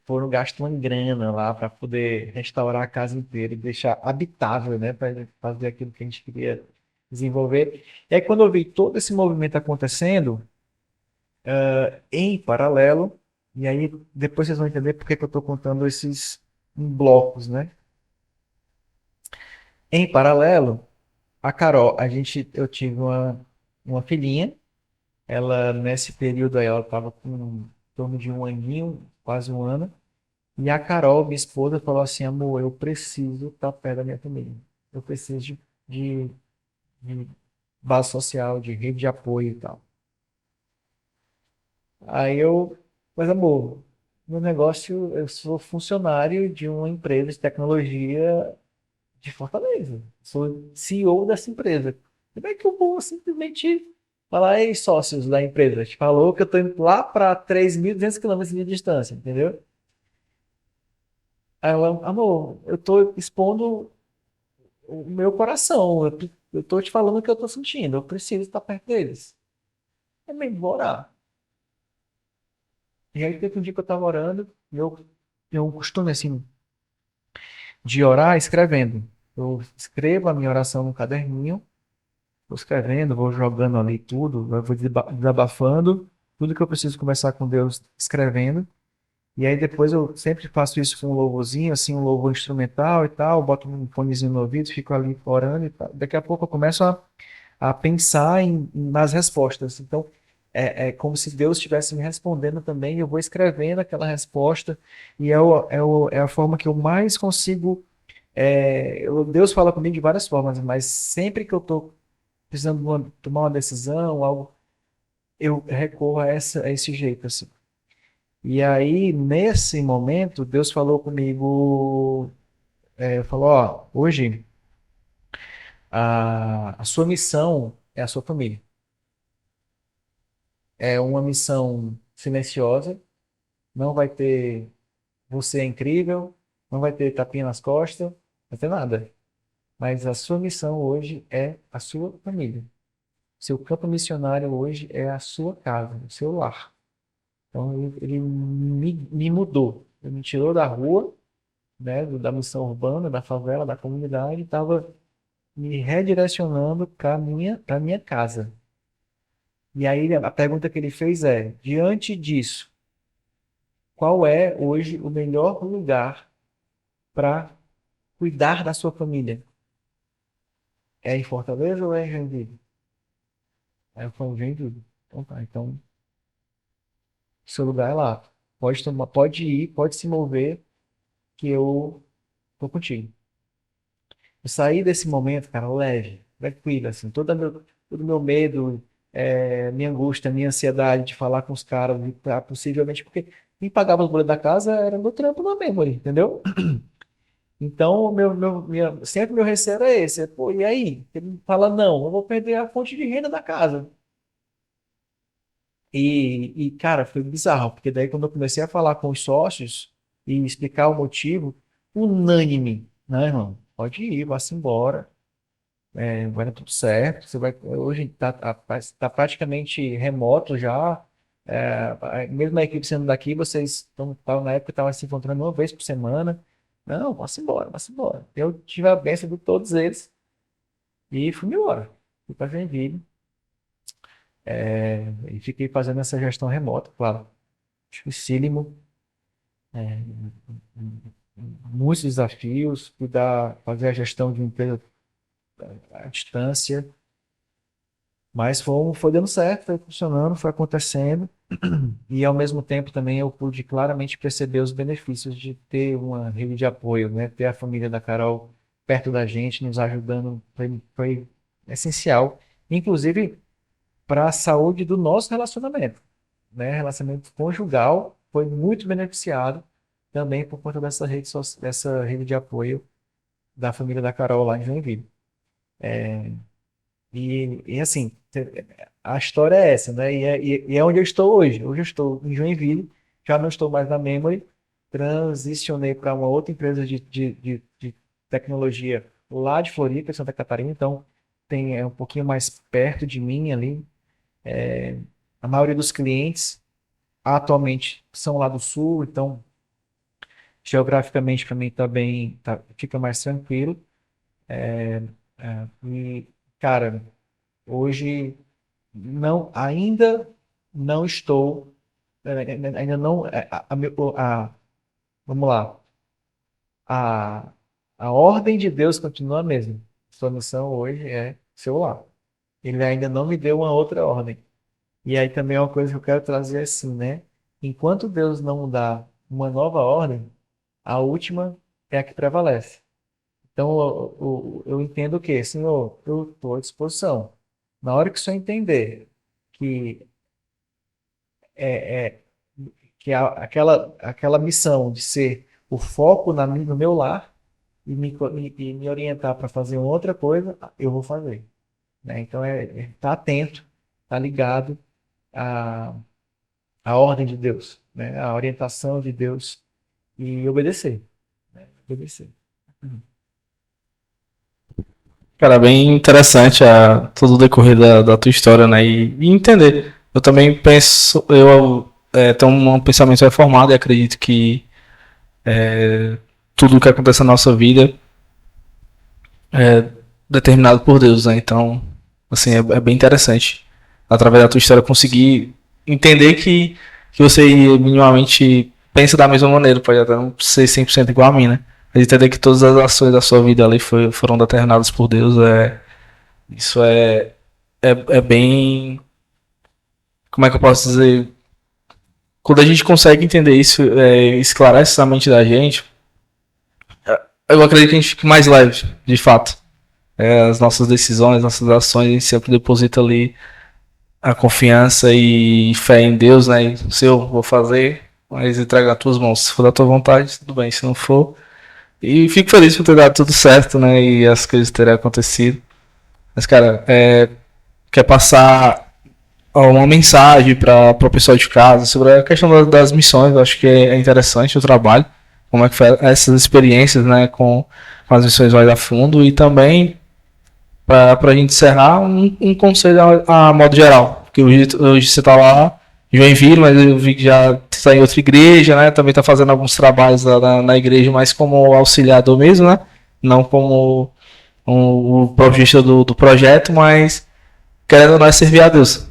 Foram gastar uma grana lá para poder restaurar a casa inteira e deixar habitável, né? Para fazer aquilo que a gente queria desenvolver. E aí, quando eu vi todo esse movimento acontecendo, em paralelo, e aí depois vocês vão entender por que que eu estou contando esses em blocos, né? Em paralelo, a Carol, eu tive uma filhinha. Ela, nesse período aí, ela estava com em torno de um aninho, quase um ano. E a Carol, minha esposa, falou assim: amor, eu preciso estar perto da minha família. Eu preciso de base social, de rede de apoio e tal. Aí mas amor, meu negócio, eu sou funcionário de uma empresa de tecnologia de Fortaleza. Sou CEO dessa empresa. Como é que eu vou simplesmente falar, ei, sócios da empresa? Te falou que eu estou indo lá para 3.200 quilômetros de distância, entendeu? Aí ela, amor, eu estou expondo o meu coração. Eu estou te falando o que eu estou sentindo. Eu preciso estar perto deles. É mesmo, vou orar. E aí teve um dia que eu estava orando e eu tenho um costume assim de orar escrevendo. Eu escrevo a minha oração no caderninho. Vou escrevendo, vou jogando ali tudo, eu vou desabafando, tudo que eu preciso conversar com Deus escrevendo. E aí depois eu sempre faço isso com um louvorzinho, assim, um louvor instrumental e tal, boto um fonezinho no ouvido, fico ali orando e tal. Daqui a pouco eu começo a pensar nas respostas. Então, é como se Deus estivesse me respondendo também, e eu vou escrevendo aquela resposta, e é a forma que eu mais consigo. Deus fala comigo de várias formas, mas sempre que eu estou precisando tomar uma decisão, algo, eu recorro a esse jeito, assim. E aí, nesse momento, Deus falou comigo, falou, ó, hoje a sua missão é a sua família. É uma missão silenciosa, não vai ter você é incrível, não vai ter tapinha nas costas, não vai ter nada. Mas a sua missão hoje é a sua família. Seu campo missionário hoje é a sua casa, o seu lar. Então ele me mudou. Ele me tirou da rua, né, da missão urbana, da favela, da comunidade, e estava me redirecionando para minha casa. E aí a pergunta que ele fez é: diante disso, qual é hoje o melhor lugar para cuidar da sua família? É em Fortaleza ou é em Joinville? Aí eu falei, Joinville. Então tá, então seu lugar é lá. Pode ir, pode se mover, que eu tô contigo. Eu saí desse momento, cara, leve, tranquilo, assim, todo meu medo, minha angústia, minha ansiedade de falar com os caras, possivelmente, porque quem pagava os boletos da casa era meu trampo na Memory, entendeu? Então, sempre meu receio era esse, pô, e aí? Ele fala, não, eu vou perder a fonte de renda da casa. Cara, foi bizarro, porque daí quando eu comecei a falar com os sócios e explicar o motivo, unânime, né, irmão? Pode ir, vá-se embora. Vai dar tudo certo. Você vai, hoje tá praticamente remoto já. Mesmo a equipe sendo daqui, vocês estavam na época estavam se encontrando uma vez por semana. Não, vá-se embora, vá-se embora. Eu tive a bênção de todos eles e fui embora. Fui para Joinville, e fiquei fazendo essa gestão remota, claro. Dificílimo, é, muitos desafios, fazer a gestão de uma empresa à distância. Mas foi dando certo, foi funcionando, foi acontecendo. E ao mesmo tempo também eu pude claramente perceber os benefícios de ter uma rede de apoio, né? Ter a família da Carol perto da gente, nos ajudando, foi essencial. Inclusive para a saúde do nosso relacionamento, né? Relacionamento conjugal foi muito beneficiado também por conta dessa rede de apoio da família da Carol lá em Joinville. E assim, a história é essa, né? E é onde eu estou hoje. Hoje eu estou em Joinville, já não estou mais na Memory, transicionei para uma outra empresa de tecnologia lá de Floripa, Santa Catarina, então é um pouquinho mais perto de mim ali. A maioria dos clientes atualmente são lá do sul, então geograficamente para mim também fica mais tranquilo. E, cara, hoje ainda não estou, ainda não, vamos lá, a, a ordem de Deus continua a mesma. Sua missão hoje é seu lar. Ele ainda não me deu uma outra ordem. E aí também é uma coisa que eu quero trazer assim, né? Enquanto Deus não dá uma nova ordem, a última é a que prevalece. Então eu entendo o quê? Senhor, eu estou à disposição. Na hora que o Senhor entender que é, é, aquela missão de ser o foco no meu lar e me orientar para fazer outra coisa, eu vou fazer, né? Então tá atento, tá ligado à, à ordem de Deus, né? À orientação de Deus e obedecer, né? Obedecer. Uhum. Cara, bem interessante todo o decorrer da tua história, né? E entender. Eu também penso, tenho um pensamento reformado e acredito que tudo o que acontece na nossa vida é determinado por Deus, né? Então, assim, é bem interessante, através da tua história, conseguir entender que você minimamente pensa da mesma maneira, pode até não ser 100% igual a mim, né? Mas entender que todas as ações da sua vida ali foram determinadas por Deus, isso é bem. Como é que eu posso dizer? Quando a gente consegue entender isso, esclarece essa mente da gente, eu acredito que a gente fique mais leve, de fato. As nossas decisões, nossas ações, a gente sempre deposita ali a confiança e fé em Deus, né? Se eu vou fazer, mas entrega nas tuas mãos. Se for da tua vontade, tudo bem. Se não for. E fico feliz por ter dado tudo certo, né? E as coisas terem acontecido. Mas, cara, quer passar uma mensagem para o pessoal de casa sobre a questão das missões? Eu acho que é interessante o trabalho. Como é que foi essas experiências, né? Com as missões mais a fundo. E também para a gente encerrar, um conselho a modo geral. Porque hoje você está lá em Joinville, mas eu vi que já está em outra igreja, né? Também está fazendo alguns trabalhos lá na igreja, mas como auxiliador mesmo, né? Não como o projetista do projeto, mas querendo ou não é servir a Deus.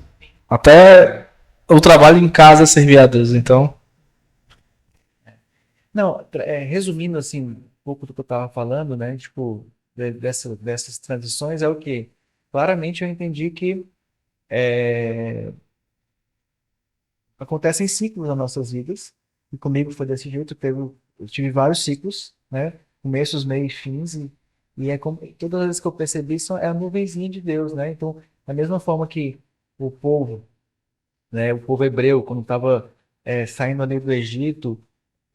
Até o trabalho em casa é servir a Deus, então. Não, resumindo assim, um pouco do que eu estava falando, né? Tipo, dessas transições é o quê? Claramente eu entendi que é, acontecem ciclos nas nossas vidas, e comigo foi desse jeito, eu tive vários ciclos, né? Começos, meios e fins, e como, todas as vezes que eu percebi, é a nuvenzinha de Deus, né? Então, da mesma forma que o povo, né, o povo hebreu, quando estava saindo ali do Egito,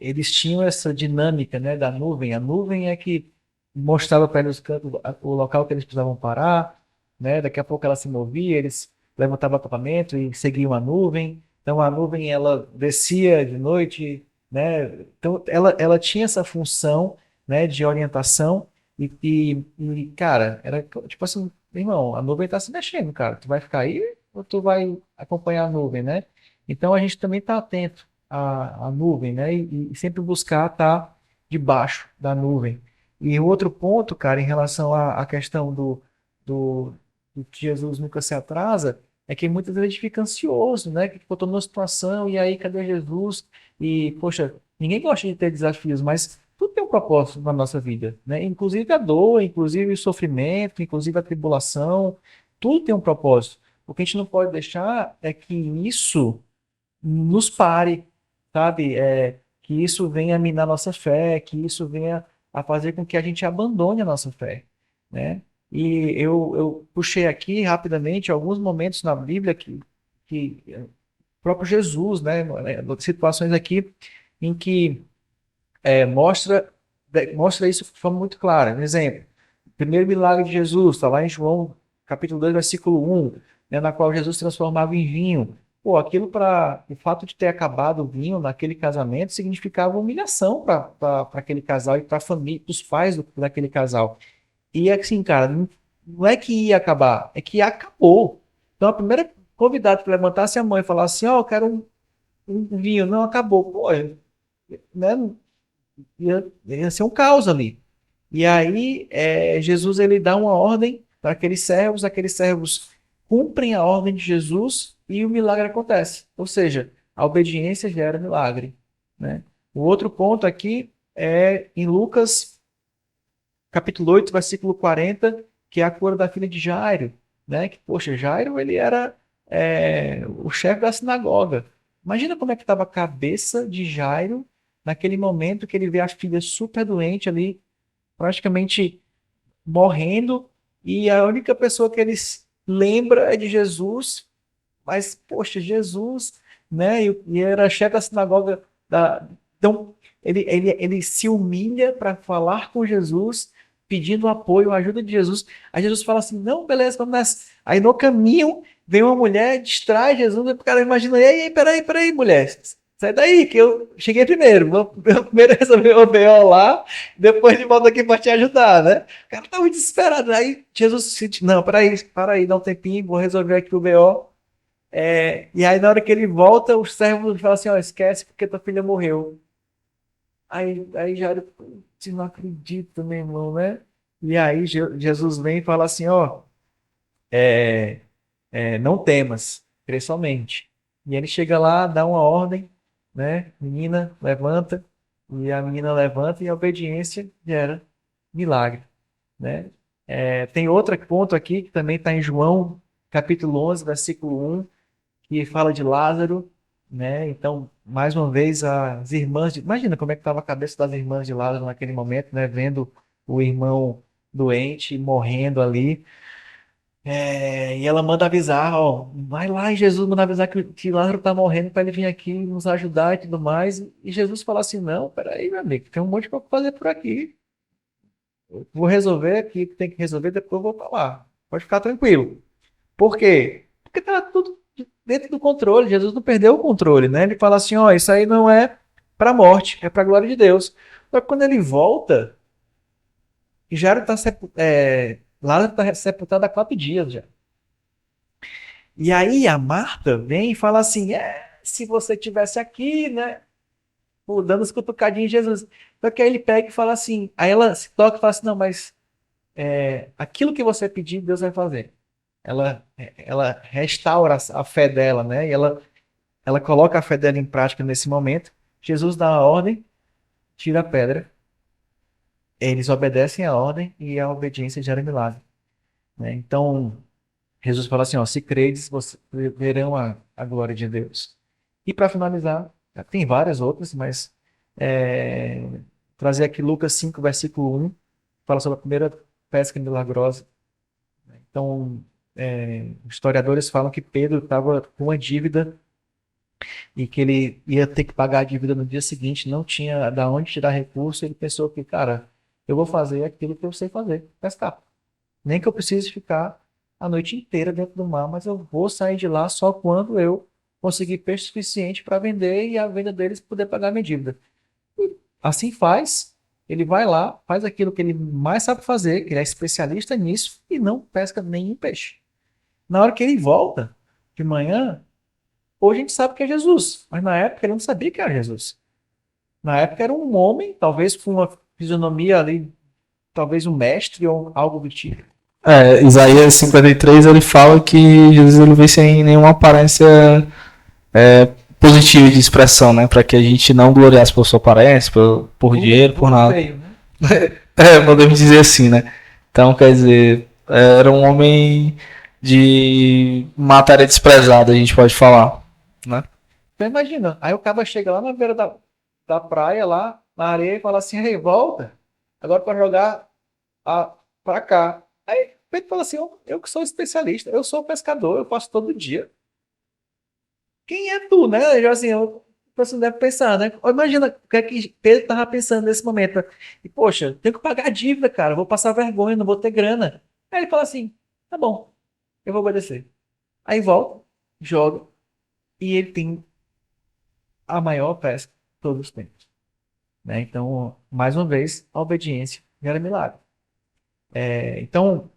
eles tinham essa dinâmica, né, da nuvem. A nuvem é que mostrava para eles o local que eles precisavam parar, né? Daqui a pouco ela se movia, eles levantavam o acampamento e seguiam a nuvem. Então a nuvem ela descia de noite, né? Então ela tinha essa função, né, de orientação cara, era tipo assim, irmão, a nuvem está se mexendo, cara. Tu vai ficar aí ou tu vai acompanhar a nuvem, né? Então a gente também está atento à nuvem, né? E sempre buscar estar debaixo da nuvem. E o outro ponto, cara, em relação à questão do, do que Jesus nunca se atrasa, é que muitas vezes a gente fica ansioso, né? Que tipo, eu tô numa situação e aí cadê Jesus? E, poxa, ninguém gosta de ter desafios, mas tudo tem um propósito na nossa vida, né? Inclusive a dor, inclusive o sofrimento, inclusive a tribulação, tudo tem um propósito. O que a gente não pode deixar é que isso nos pare, sabe? Que isso venha minar nossa fé, que isso venha a fazer com que a gente abandone a nossa fé, né? E eu puxei aqui rapidamente alguns momentos na Bíblia que o próprio Jesus, né, situações aqui em que mostra isso de forma muito clara. Um exemplo, o primeiro milagre de Jesus, está lá em João, capítulo 2 versículo 1, né, na qual Jesus transformava em vinho. Pô, aquilo o fato de ter acabado o vinho naquele casamento significava humilhação para aquele casal e para a família, para os pais daquele casal. E assim, cara, não é que ia acabar, é que acabou. Então a primeira convidada que levantasse a mão e falasse assim, ó, eu quero um vinho, não acabou. Pô, né? Ia ser um caos ali. E aí, Jesus ele dá uma ordem para aqueles servos cumprem a ordem de Jesus e o milagre acontece. Ou seja, a obediência gera milagre, né? O outro ponto aqui é em Lucas, capítulo 8 versículo 40 que é a cura da filha de Jairo, né? Que, poxa, Jairo ele era o chefe da sinagoga. Imagina como é que estava a cabeça de Jairo naquele momento que ele vê a filha super doente ali, praticamente morrendo, e a única pessoa que ele lembra é de Jesus, mas, poxa, Jesus, né? E era chefe da sinagoga então, ele se humilha para falar com Jesus, pedindo apoio, a ajuda de Jesus. Aí Jesus fala assim: não, beleza, vamos nessa. Aí no caminho vem uma mulher, distrai Jesus, e o cara imagina, ei, peraí, mulher. Sai daí, que eu cheguei primeiro. Eu primeiro resolver o BO lá, depois de volta aqui para te ajudar, né? O cara tava desesperado. Aí Jesus disse: não, peraí, para aí, dá um tempinho, vou resolver aqui o BO. E aí, na hora que ele volta, os servos falam assim: ó, esquece porque tua filha morreu. Aí já não acredito, meu irmão, né? E aí Jesus vem e fala assim: ó, é, não temas, crê somente. E ele chega lá, dá uma ordem, né? Menina, levanta. E a menina levanta e a obediência gera milagre, né? Tem outro ponto aqui que também está em João, capítulo 11, versículo 1 que fala de Lázaro, né? Então, mais uma vez, as irmãs imagina como é que estava a cabeça das irmãs de Lázaro naquele momento, né? Vendo o irmão doente morrendo ali. E ela manda avisar, ó, vai lá e Jesus manda avisar que Lázaro está morrendo para ele vir aqui nos ajudar e tudo mais. E Jesus fala assim, não, peraí, meu amigo, tem um monte de coisa para fazer por aqui. Eu vou resolver aqui o que tem que resolver, depois eu vou para lá. Pode ficar tranquilo. Por quê? Porque tá tudo dentro do controle. Jesus não perdeu o controle, né? Ele fala assim, ó, isso aí não é para a morte, é para a glória de Deus. Só que quando ele volta, já está Lázaro está sepultado há 4 dias já. E aí a Marta vem e fala assim, se você tivesse aqui, né? Dando os cutucadinhos em Jesus. Só que aí ele pega e fala assim, aí ela se toca e fala assim, não, mas aquilo que você pedir, Deus vai fazer. Ela restaura a fé dela, né? E ela coloca a fé dela em prática nesse momento. Jesus dá a ordem, tira a pedra. Eles obedecem a ordem e a obediência gera milagre, né? Então, Jesus fala assim, ó, se credes, vocês verão a glória de Deus. E para finalizar, tem várias outras, mas trazer aqui Lucas 5, versículo 1, fala sobre a primeira pesca milagrosa. Então, historiadores falam que Pedro estava com uma dívida e que ele ia ter que pagar a dívida no dia seguinte, não tinha da onde tirar recurso, ele pensou que, cara, eu vou fazer aquilo que eu sei fazer, pescar. Nem que eu precise ficar a noite inteira dentro do mar, mas eu vou sair de lá só quando eu conseguir peixe suficiente para vender e a venda deles poder pagar a minha dívida. E assim faz, ele vai lá, faz aquilo que ele mais sabe fazer, que ele é especialista nisso, e não pesca nenhum peixe. Na hora que ele volta de manhã, hoje a gente sabe que é Jesus, mas na época ele não sabia que era Jesus. Na época era um homem, talvez com uma fisionomia ali, talvez um mestre ou algo do tipo. Isaías 53 ele fala que Jesus ele veio sem nenhuma aparência positiva de expressão, né? Para que a gente não gloriasse por sua aparência, por dinheiro, por nada. Feio, né? Podemos dizer assim, né? Então, quer dizer, era um homem de matéria desprezada, a gente pode falar, né? Então imagina, aí o cara chega lá na beira da praia, lá na areia, e fala assim, ei, volta, agora para jogar pra cá. Aí Pedro fala assim, eu que sou especialista, eu sou pescador, eu faço todo dia. Quem é tu, né? Já assim, você deve pensar, né? Imagina o que é que Pedro estava pensando nesse momento. E, poxa, tenho que pagar a dívida, cara, vou passar vergonha, não vou ter grana. Aí ele fala assim, tá bom, eu vou obedecer. Aí volta, joga, e ele tem a maior pesca de todos os tempos. Né? Então, mais uma vez, a obediência gera milagre. Então,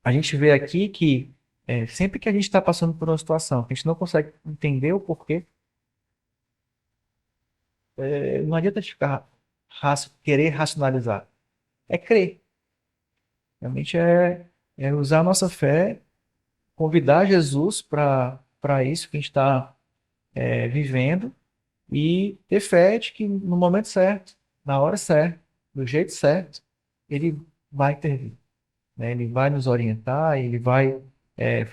a gente vê aqui que sempre que a gente está passando por uma situação que a gente não consegue entender o porquê, não adianta a gente ficar querer racionalizar. É crer. Realmente é usar a nossa fé, convidar Jesus para isso que a gente está vivendo e ter fé de que no momento certo, na hora certa, do jeito certo, ele vai intervir. Né? Ele vai nos orientar, ele vai é,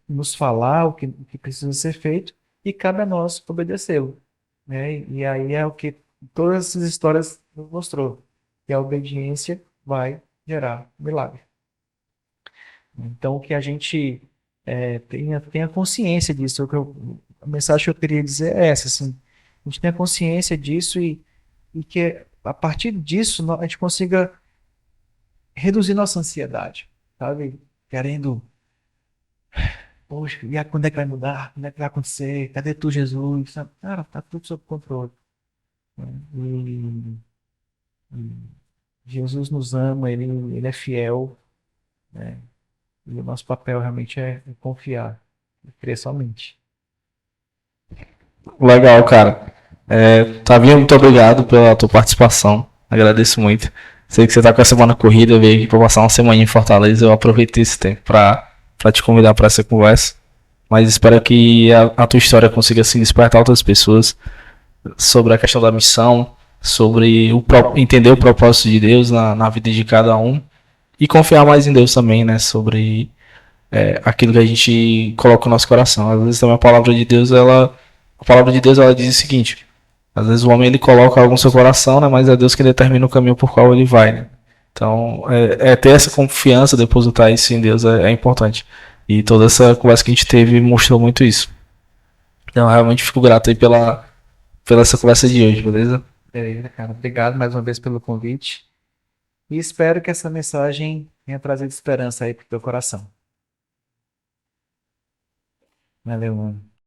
nos falar o que precisa ser feito e cabe a nós obedecê-lo. Né? E aí é o que todas essas histórias nos mostrou, que a obediência vai gerar milagre. Então, que a gente tenha consciência disso. A mensagem que eu queria dizer é essa, assim, a gente tenha consciência disso e que a partir disso a gente consiga reduzir nossa ansiedade, sabe? Querendo, poxa, quando é que vai mudar? Quando é que vai acontecer? Cadê tu, Jesus? Sabe? Cara, tá tudo sob controle. Né? E Jesus nos ama, ele é fiel, né? E o nosso papel realmente é confiar, é crer somente. Legal, cara. Tavinho, muito obrigado pela tua participação. Agradeço muito. Sei que você tá com a semana corrida, eu veio aqui pra passar uma semana em Fortaleza. Eu aproveitei esse tempo pra te convidar pra essa conversa. Mas espero que a tua história consiga assim, despertar outras pessoas sobre a questão da missão, sobre entender o propósito de Deus na vida de cada um e confiar mais em Deus também, né? Sobre aquilo que a gente coloca no nosso coração. Às vezes também a palavra de Deus ela diz o seguinte: às vezes o homem ele coloca algo no seu coração, né? Mas é Deus que determina o caminho por qual ele vai, né? Então, ter essa confiança, depositar isso em Deus é importante. E toda essa conversa que a gente teve mostrou muito isso. Então, realmente fico grato aí pela essa conversa de hoje, beleza? Beleza, cara. Obrigado mais uma vez pelo convite. E espero que essa mensagem tenha trazido esperança aí pro teu coração. Valeu, mano.